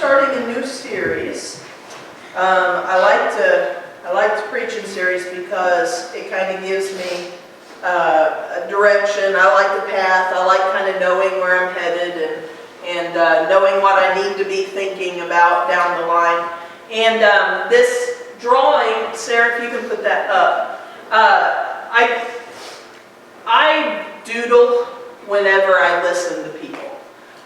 starting a new series. I like to preach in series because it kind of gives me a direction. I like the path. I like kind of knowing where I'm headed and knowing what I need to be thinking about down the line. And this drawing, Sarah, if you can put that up, I doodle whenever I listen to people.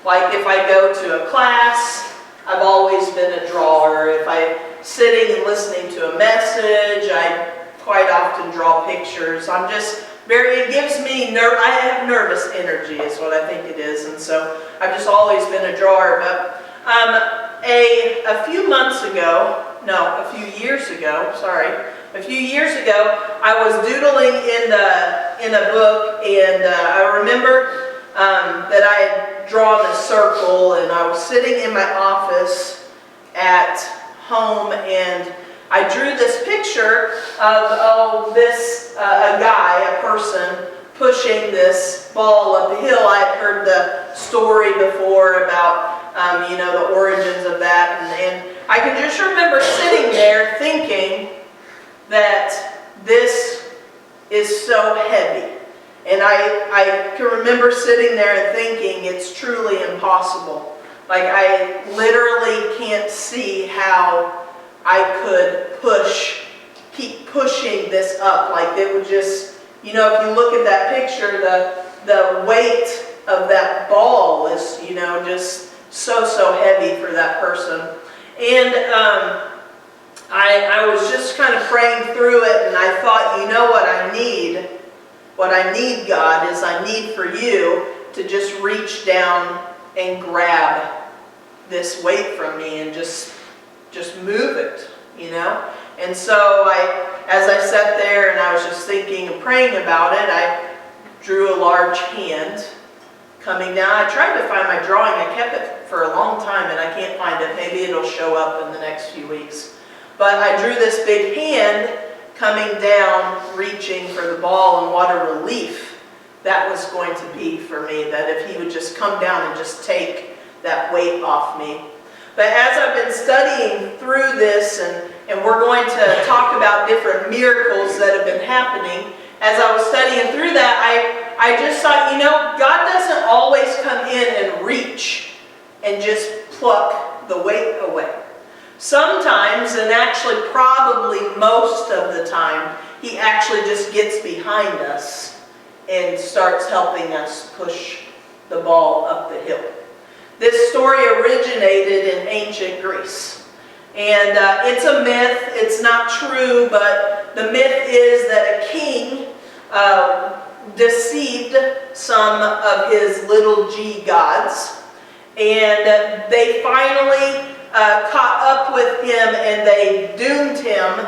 Like if I go to a class, I've always been a drawer. If I'm sitting and listening to a message, I quite often draw pictures. I'm just it gives me, I have nervous energy is what I think it is. And so I've just always been a drawer. But a few years ago, I was doodling in a book, and I remember that I had drawn a circle, and I was sitting in my office at home, and I drew this picture of a person pushing this ball up the hill. I had heard the story before about the origins of that, and I can just remember sitting there thinking that this is so heavy. And I can remember sitting there and thinking it's truly impossible. Like I literally can't see how I could keep pushing this up. Like it would just, if you look at that picture, the weight of that ball is, just so heavy for that person. And I was just kind of praying through it, and I thought, what I need? What I need, God, is I need for you to just reach down and grab this weight from me and just move it, And so as I sat there and I was just thinking and praying about it, I drew a large hand coming down. I tried to find my drawing. I kept it for a long time and I can't find it. Maybe it'll show up in the next few weeks. But I drew this big hand coming down, reaching for the ball, and what a relief that was going to be for me, that if he would just come down and just take that weight off me. But as I've been studying through this, and we're going to talk about different miracles that have been happening, as I was studying through that, I just thought, God doesn't always come in and reach and just pluck the weight away. Sometimes, and actually probably most of the time, he actually just gets behind us and starts helping us push the ball up the hill. This story originated in ancient Greece. And it's a myth. It's not true, but the myth is that a king deceived some of his little g gods. And they finally caught up with him, and they doomed him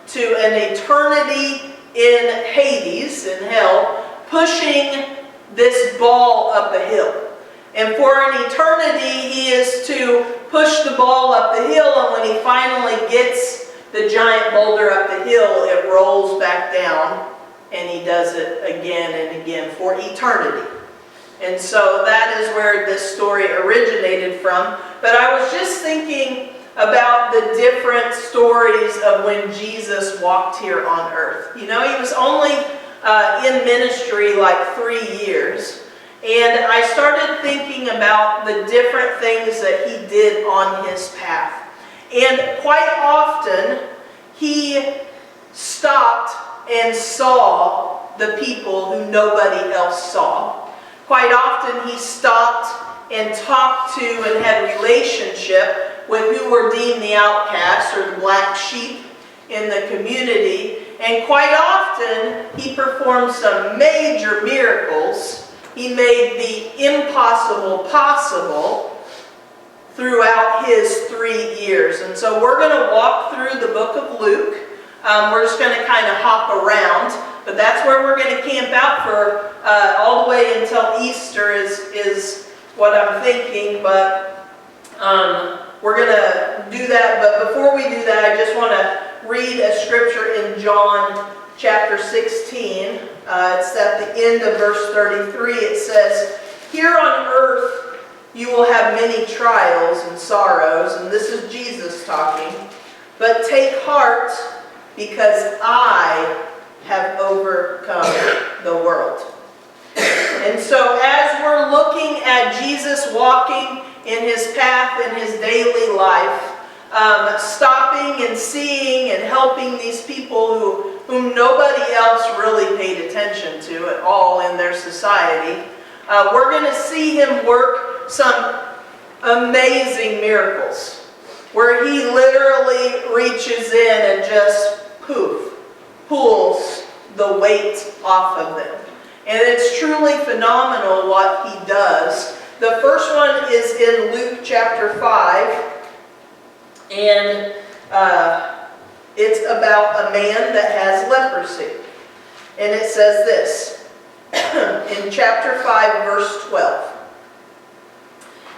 to an eternity in Hades, in hell, pushing this ball up a hill. And for an eternity, he is to push the ball up the hill, and when he finally gets the giant boulder up the hill, it rolls back down, and he does it again and again for eternity. And so that is where this story originated from. But I was just thinking about the different stories of when Jesus walked here on earth. He was only in ministry like 3 years. And I started thinking about the different things that he did on his path. And quite often, he stopped and saw the people who nobody else saw. Quite often, he stopped and talked to and had relationship with who were deemed the outcasts or the black sheep in the community. And quite often, he performed some major miracles. He made the impossible possible throughout his 3 years. And so we're going to walk through the book of Luke. We're just going to kind of hop around. But that's where we're going to camp out for all the way until Easter is what I'm thinking. But we're going to do that. But before we do that, I just want to read a scripture in John chapter 16. It's at the end of verse 33. It says, "Here on earth you will have many trials and sorrows, and this is Jesus talking. But take heart, because I have overcome the world. And so as we're looking at Jesus walking in his path in his daily life, stopping and seeing and helping these people whom nobody else really paid attention to at all in their society, we're going to see him work some amazing miracles where he literally reaches in and just pulls the weight off of them. And it's truly phenomenal what he does. The first one is in Luke chapter 5. And it's about a man that has leprosy. And it says this in chapter 5, verse 12.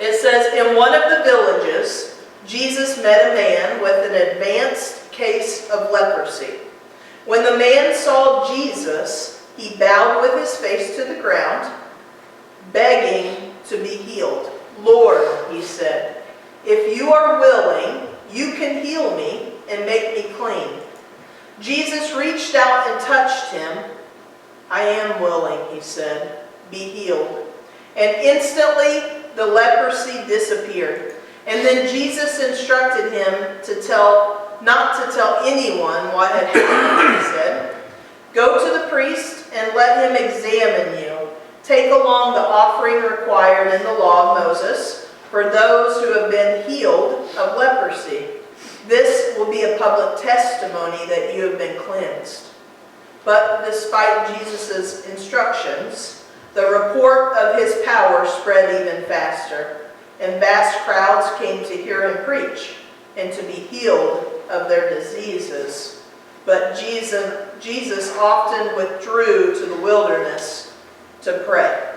It says, in one of the villages, Jesus met a man with an advanced case of leprosy. When the man saw Jesus, he bowed with his face to the ground, begging to be healed. Lord, he said, if you are willing, you can heal me and make me clean. Jesus reached out and touched him. I am willing, he said, be healed. And instantly the leprosy disappeared. And then Jesus instructed him not to tell anyone what had happened, he said. Go to the priest and let him examine you. Take along the offering required in the law of Moses for those who have been healed of leprosy. This will be a public testimony that you have been cleansed. But despite Jesus' instructions, the report of his power spread even faster, and vast crowds came to hear him preach and to be healed of their diseases. But Jesus often withdrew to the wilderness to pray.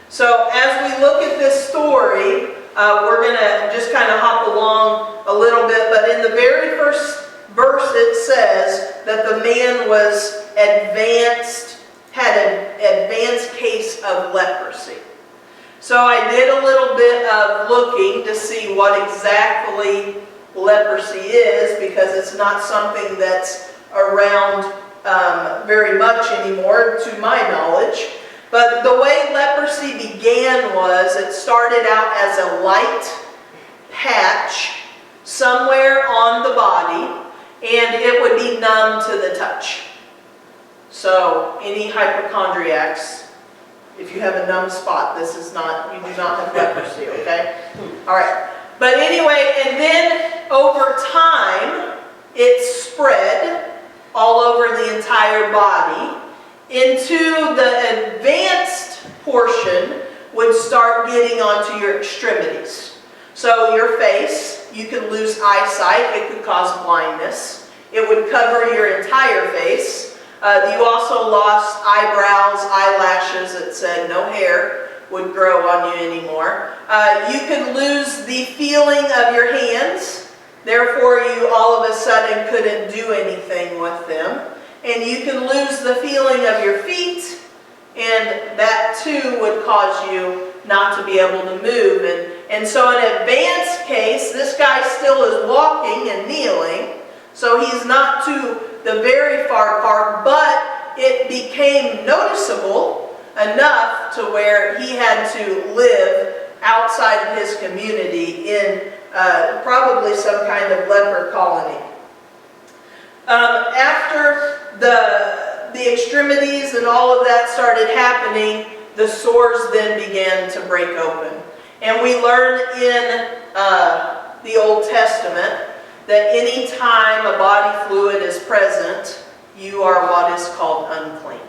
So as we look at this story, we're going to just kind of hop along a little bit, but in the very first verse it says that the man had an advanced case of leprosy. So I did a little bit of looking to see what exactly leprosy is, because it's not something that's around very much anymore to my knowledge. But the way leprosy began was it started out as a light patch somewhere on the body, and it would be numb to the touch. So any hypochondriacs, if you have a numb spot, you do not have leprosy, okay? All right. But anyway, and then over time, it spread all over the entire body into the advanced portion would start getting onto your extremities. So your face, you could lose eyesight. It could cause blindness. It would cover your entire face. You also lost eyebrows, eyelashes. It said no hair would grow on you anymore. You could lose the feeling of your hands. Therefore, you all of a sudden couldn't do anything with them. And you can lose the feeling of your feet, and that too would cause you not to be able to move. And so in an advanced case, this guy still is walking and kneeling, so he's not to the very far part, but it became noticeable enough to where he had to live outside of his community in probably some kind of leper colony. After the extremities and all of that started happening, the sores then began to break open. And we learn in the Old Testament that any time a body fluid is present, you are what is called unclean.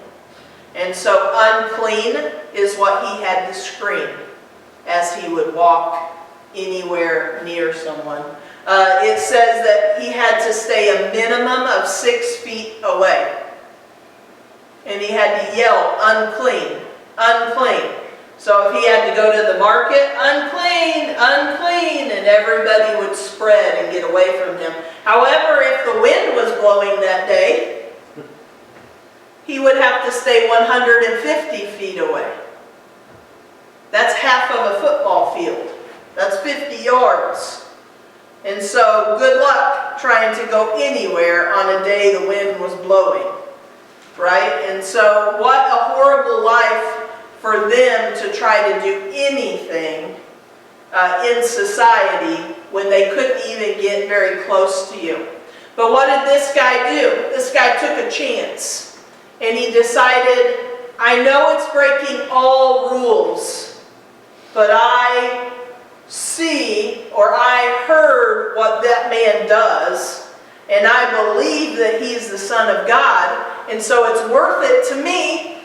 And so unclean is what he had to scream as he would walk anywhere near someone. It says that he had to stay a minimum of 6 feet away. And he had to yell, unclean, unclean. So if he had to go to the market, unclean, unclean, and everybody would spread and get away from him. However, if the wind was blowing that day, he would have to stay 150 feet away. That's half of a football field. That's 50 yards. And so good luck trying to go anywhere on a day the wind was blowing. Right? And so what a horrible life for them to try to do anything in society when they couldn't even get very close to you. But what did this guy do? This guy took a chance. And he decided, I know it's breaking all rules, but I see or I heard what that man does, and I believe that he's the Son of God, and so it's worth it to me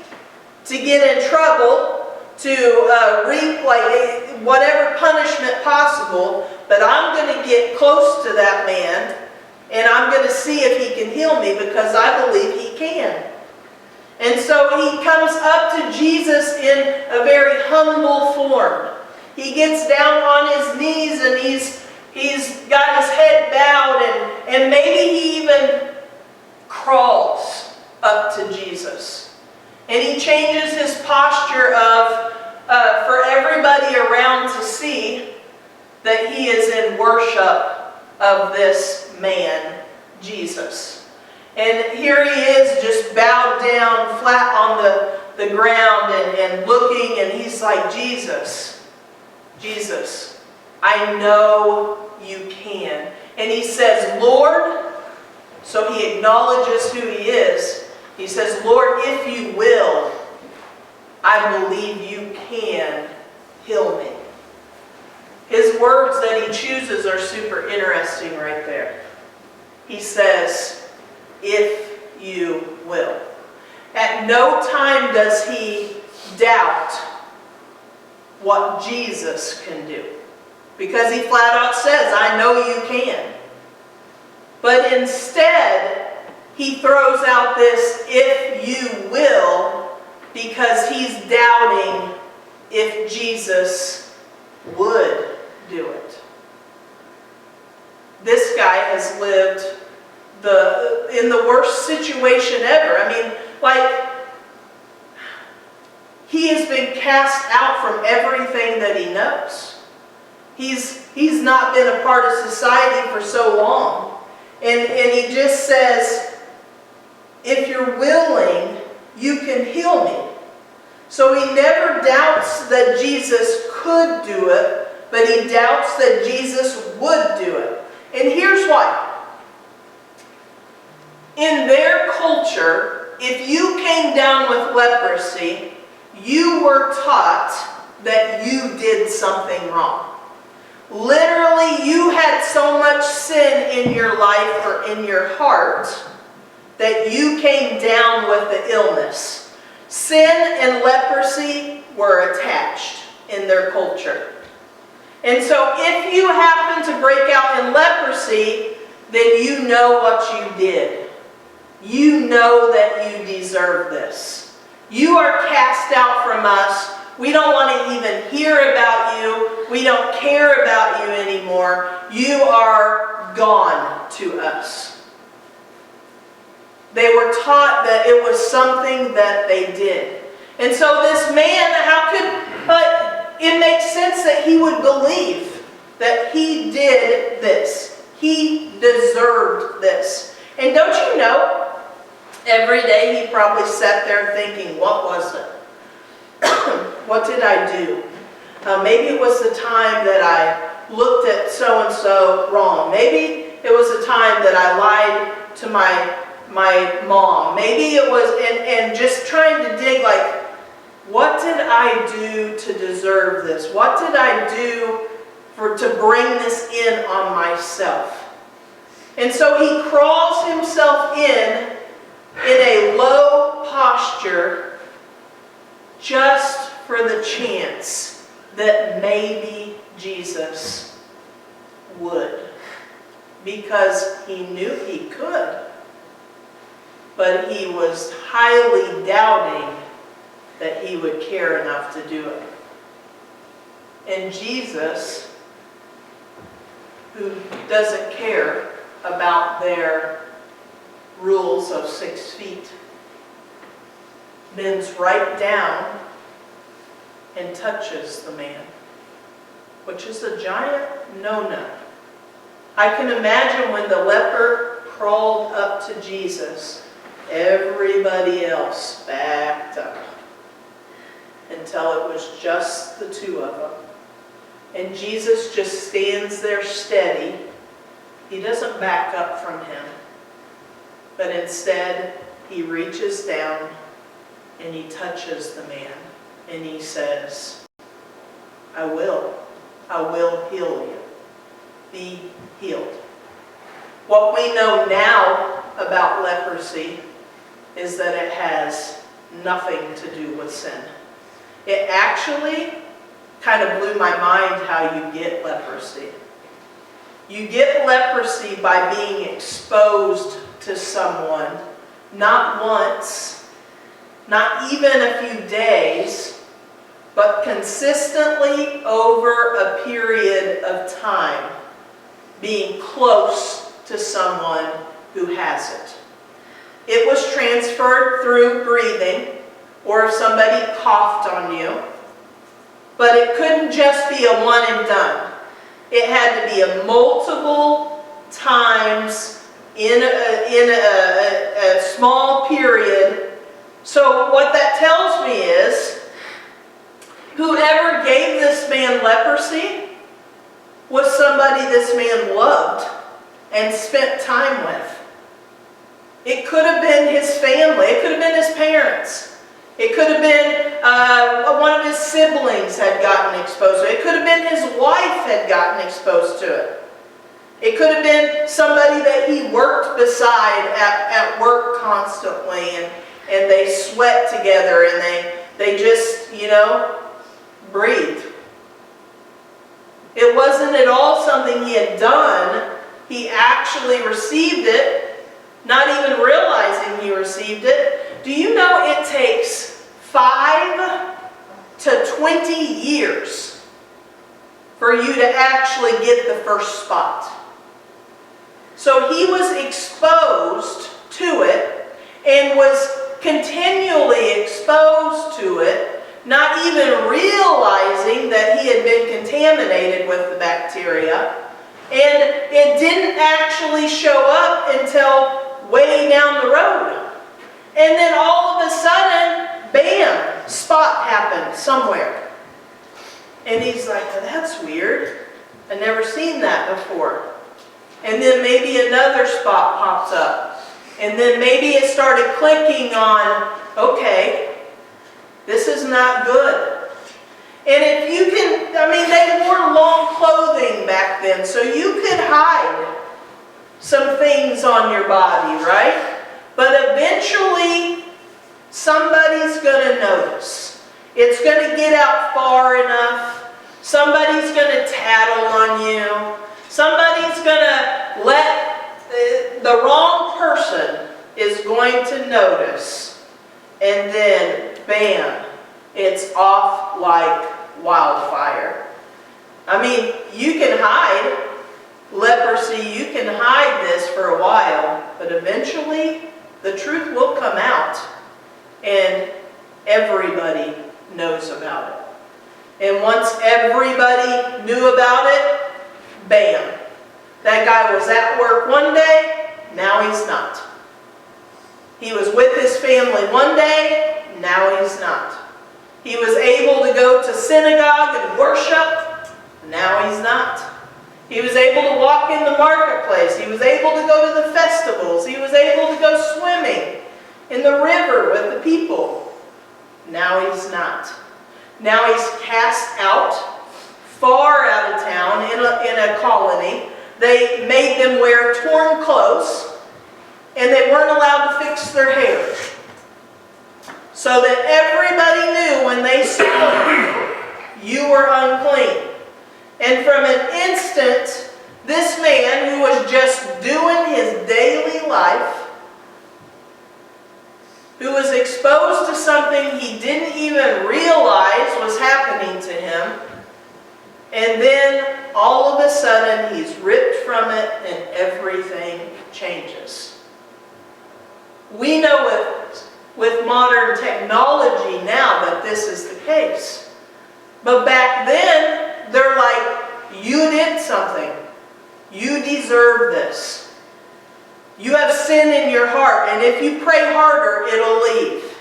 to get in trouble, to reap like whatever punishment possible, but I'm going to get close to that man, and I'm going to see if he can heal me, because I believe he can. And so he comes up to Jesus in a very humble form. He gets down on his knees and he's got his head bowed, and maybe he even crawls up to Jesus. And he changes his posture for everybody around to see that he is in worship of this man, Jesus. And here he is, just bowed down, flat on the ground and looking, and he's like, Jesus, I know you can. And he says, Lord, so he acknowledges who he is. He says, Lord, if you will, I believe you can heal me. His words that he chooses are super interesting right there. He says, if you will. At no time does he doubt what Jesus can do, because he flat out says, I know you can. But instead, he throws out this, if you will, because he's doubting if Jesus would do it. This guy has lived in the worst situation ever. I mean, like, he has been cast out from everything that he knows. He's not been a part of society for so long. And he just says, if you're willing, you can heal me. So he never doubts that Jesus could do it, but he doubts that Jesus would do it. And here's why. In their culture, if you came down with leprosy, you were taught that you did something wrong. Literally, you had so much sin in your life or in your heart that you came down with the illness. Sin and leprosy were attached in their culture. And so if you happen to break out in leprosy, then you know what you did. You know that you deserve this. You are cast out from us. We don't want to even hear about you. We don't care about you anymore. You are gone to us. They were taught that it was something that they did. And so this man, but it makes sense that he would believe that he did this. He deserved this. And don't you know, every day he probably sat there thinking, what was it? What did I do? Maybe it was the time that I looked at so-and-so wrong. Maybe it was the time that I lied to my mom. Maybe it was, and just trying to dig like, what did I do to deserve this? What did I do to bring this in on myself? And so he crawls himself in a low posture just for the chance that maybe Jesus would. Because he knew he could. But he was highly doubting that he would care enough to do it. And Jesus, who doesn't care about their rules of 6 feet, bends right down and touches the man, which is a giant no-no. I can imagine when the leper crawled up to Jesus, everybody else backed up until it was just the two of them. And Jesus just stands there steady. He doesn't back up from him, but instead he reaches down and he touches the man and he says, I will heal you. Be healed. What we know now about leprosy is that it has nothing to do with sin. It actually kind of blew my mind how you get leprosy. You get leprosy by being exposed to someone, not once, not even a few days, but consistently over a period of time, being close to someone who has it. It was transferred through breathing, or if somebody coughed on you, but it couldn't just be a one and done. It had to be a multiple times in a small period. So what that tells me is, whoever gave this man leprosy was somebody this man loved and spent time with. It could have been his family. It could have been his parents. It could have been one of his siblings had gotten exposed to it. It could have been his wife had gotten exposed to it. It could have been somebody that he worked beside at work constantly, and they sweat together and they just, breathed. It wasn't at all something he had done. He actually received it, not even realizing he received it. Do you know it takes 5 to 20 years for you to actually get the first spot? So he was exposed to it and was continually exposed to it, not even realizing that he had been contaminated with the bacteria. And it didn't actually show up until way down the road. And then all of a sudden, bam, spot happened somewhere. And he's like, well, that's weird. I've never seen that before. And then maybe another spot pops up. And then maybe it started clicking on, okay, this is not good. And if you can, they wore long clothing back then, so you could hide some things on your body, right? But eventually, somebody's going to notice. It's going to get out far enough. Somebody's going to tattle on you. Somebody's going to the wrong person is going to notice. And then, bam, it's off like wildfire. You can hide leprosy, you can hide this for a while, but eventually the truth will come out and everybody knows about it. And once everybody knew about it, bam, that guy was at work one day, now he's not. He was with his family one day, now he's not. He was able to go to synagogue and worship, now he's not. He was able to walk in the marketplace. He was able to go to the festivals. He was able to go swimming in the river with the people. Now he's not. Now he's cast out, far out of town, in a colony. They made them wear torn clothes, and they weren't allowed to fix their hair. So that everybody knew when they saw you were unclean. And from an instant, this man who was just doing his daily life, who was exposed to something he didn't even realize was happening to him, and then all of a sudden he's ripped from it and everything changes. We know with modern technology now that this is the case. But back then, they're like, you did something. You deserve this. You have sin in your heart, and if you pray harder, it'll leave.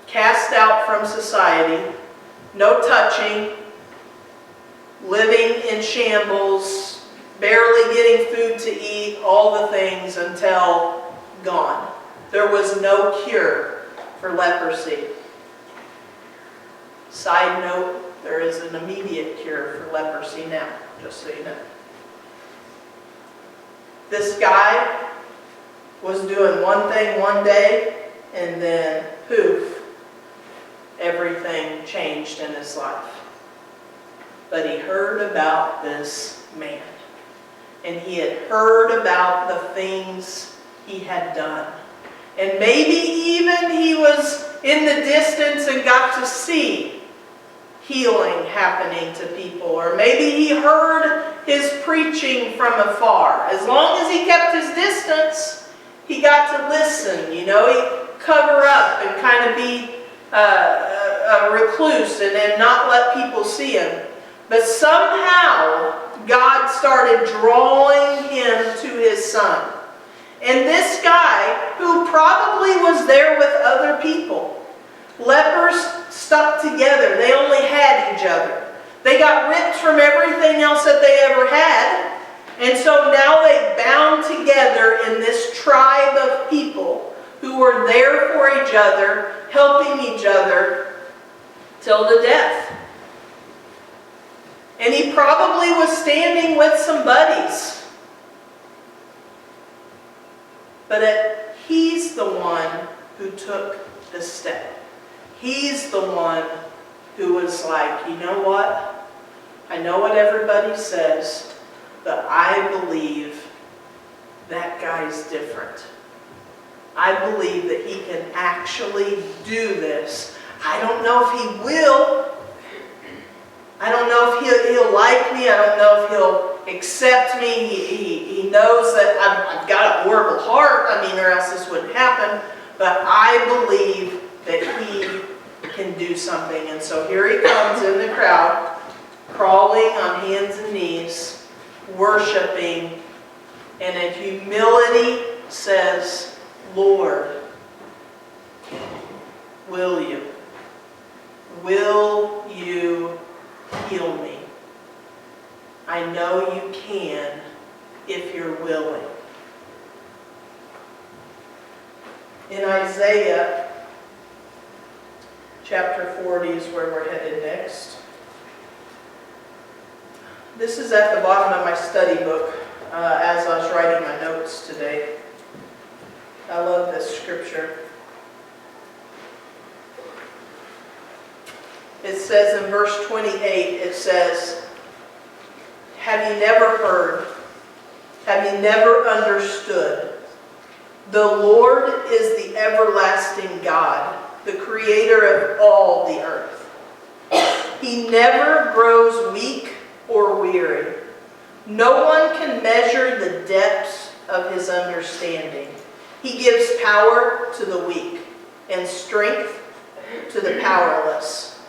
Cast out from society, no touching, living in shambles, barely getting food to eat, all the things until gone. There was no cure for leprosy. Side note, there is an immediate cure for leprosy now, just so you know. This guy was doing one thing one day, and then poof, everything changed in his life. But he heard about this man, and he had heard about the things he had done. And maybe even he was in the distance and got to see healing happening to people. Or maybe he heard his preaching from afar. As long as he kept his distance, he got to listen. You know, he'd cover up and kind of be a recluse and then not let people see him. But somehow, God started drawing him to his son. And this guy, who probably was there with other people, lepers stuck together. They only had each other. They got ripped from everything else that they ever had. And so now they bound together in this tribe of people who were there for each other, helping each other till the death. And he probably was standing with some buddies. But he's the one who took the step. He's the one who was like, you know what? I know what everybody says, but I believe that guy's different. I believe that he can actually do this. I don't know if he will. I don't know if he'll like me. I don't know if he'll accept me. He knows that I've got a horrible heart. I mean, or else this wouldn't happen. But I believe that he can do something. And so here he comes in the crowd, crawling on hands and knees, worshiping, and in humility says, Lord, will you? Will you heal me? I know you can if you're willing. In Isaiah chapter 40 is where we're headed next. This is at the bottom of my study book as I was writing my notes today. I love this scripture. It says in verse 28, it says, have you never heard? Have you never understood? The Lord is the everlasting God, the creator of all the earth. He never grows weak or weary. No one can measure the depths of his understanding. He gives power to the weak and strength to the powerless.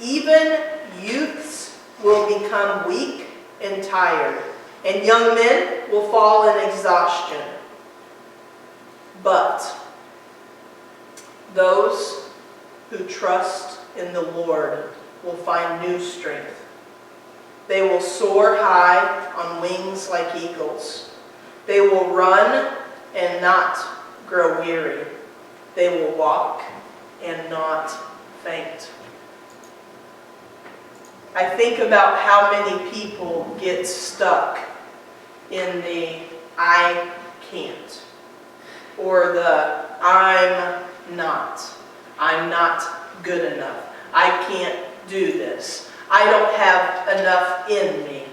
Even youths will become weak and tired, and young men will fall in exhaustion. But those who trust in the Lord will find new strength. They will soar high on wings like eagles. They will run and not grow weary. They will walk and not faint. I think about how many people get stuck in the I can't, or the I'm not good enough. I can't do this. I don't have enough in me.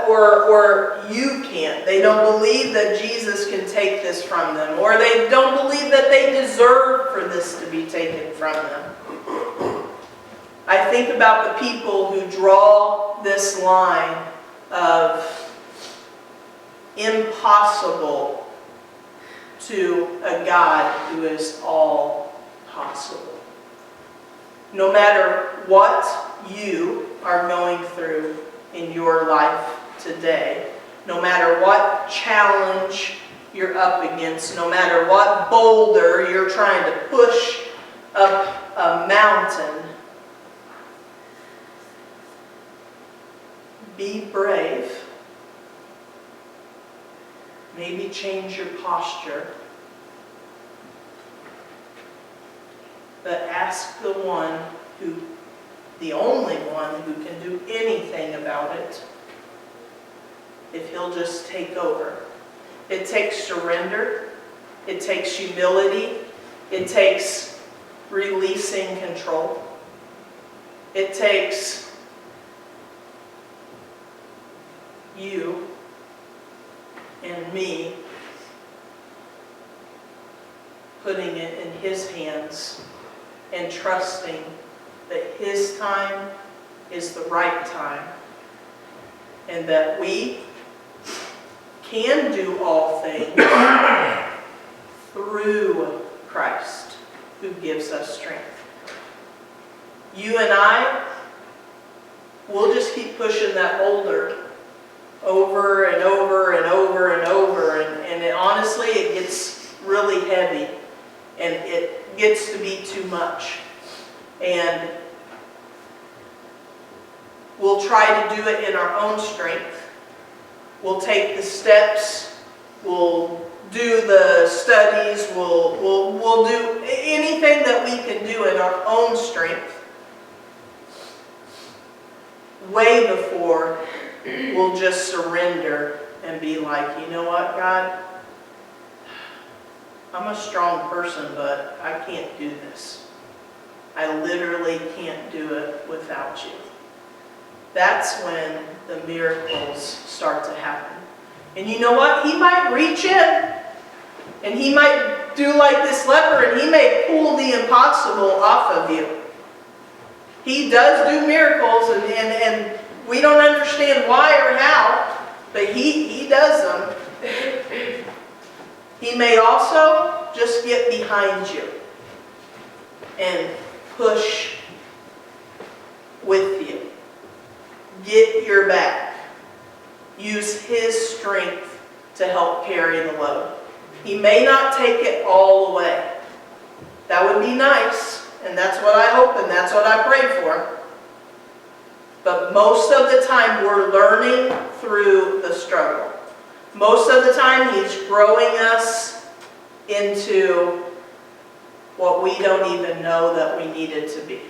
Or you can't. They don't believe that Jesus can take this from them, or they don't believe that they deserve for this to be taken from them. I think about the people who draw this line of impossible to a God who is all possible. No matter what you are going through in your life today, no matter what challenge you're up against, no matter what boulder you're trying to push up a mountain, be brave. Maybe change your posture. But ask the only one who can do anything about it, if he'll just take over. It takes surrender. It takes humility. It takes releasing control. It takes you and me putting it in his hands and trusting that his time is the right time, and that we can do all things through Christ who gives us strength. You and I will just keep pushing that boulder over and over and over and over, and honestly it gets really heavy and it gets to be too much. And we'll try to do it in our own strength. We'll take the steps, we'll do the studies, we'll do anything that we can do in our own strength way before we'll just surrender and be like, you know what, God? I'm a strong person, but I can't do this. I literally can't do it without you. That's when the miracles start to happen. And you know what? He might reach in and he might do like this leper and he may pull the impossible off of you. He does do miracles and we don't understand why or how, but he does them. He may also just get behind you and push with you. Get your back. Use his strength to help carry the load. He may not take it all away. That would be nice, and that's what I hope and that's what I pray for. But most of the time we're learning through the struggle. Most of the time he's growing us into what we don't even know that we needed to be.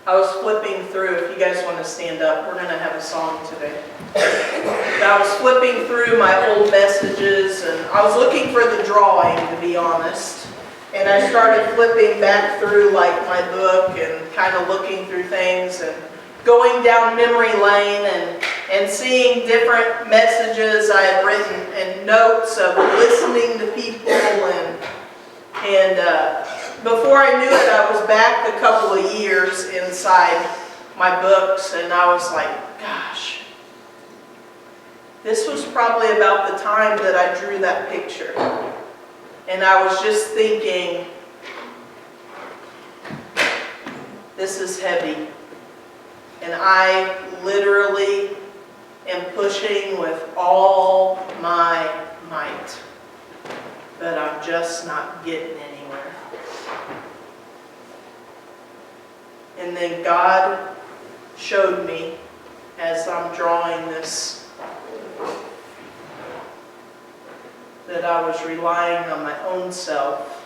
I was flipping through, if you guys want to stand up, we're going to have a song today. I was flipping through my old messages and I was looking for the drawing, to be honest. And I started flipping back through like my book and kind of looking through things and going down memory lane and seeing different messages I had written and notes of listening to people and before I knew it, I was back a couple of years inside my books and I was like, gosh, this was probably about the time that I drew that picture. And I was just thinking, this is heavy. And I literally am pushing with all my might. But I'm just not getting anywhere. And then God showed me as I'm drawing this that I was relying on my own self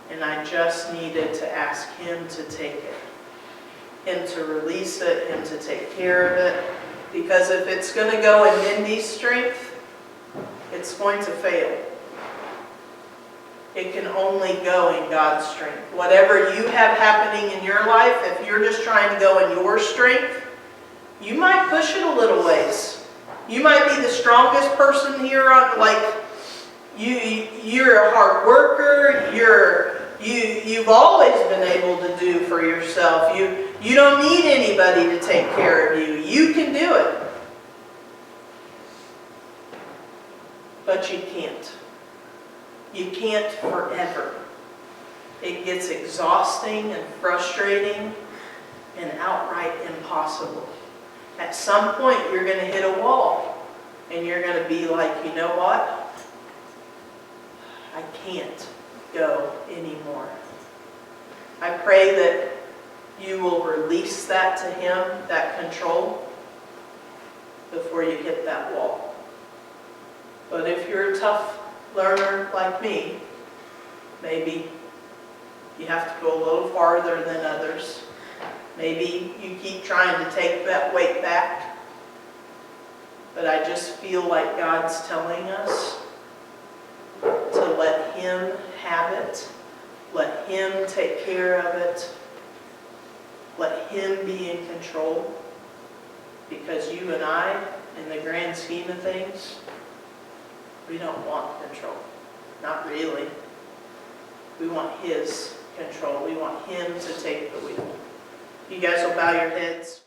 and I just needed to ask him to take it, him to release it, him to take care of it, because if it's going to go in Mindy's strength, it's going to fail. It can only go in God's strength. Whatever you have happening in your life, if you're just trying to go in your strength, you might push it a little ways. You might be the strongest person here on, like, you're a hard worker, you've always been able to do for yourself. You don't need anybody to take care of you. You can do it. But you can't. You can't forever. it gets exhausting and frustrating and outright impossible. At some point, you're going to hit a wall, and you're going to be like, you know what? I can't go anymore. I pray that you will release that to Him, that control, before you hit that wall. But if you're a tough learner like me, maybe you have to go a little farther than others. Maybe you keep trying to take that weight back. But I just feel like God's telling us to let Him have it. Let Him take care of it. Let Him be in control. Because you and I, in the grand scheme of things, we don't want control. Not really. We want His control. We want Him to take the wheel. You guys will bow your heads.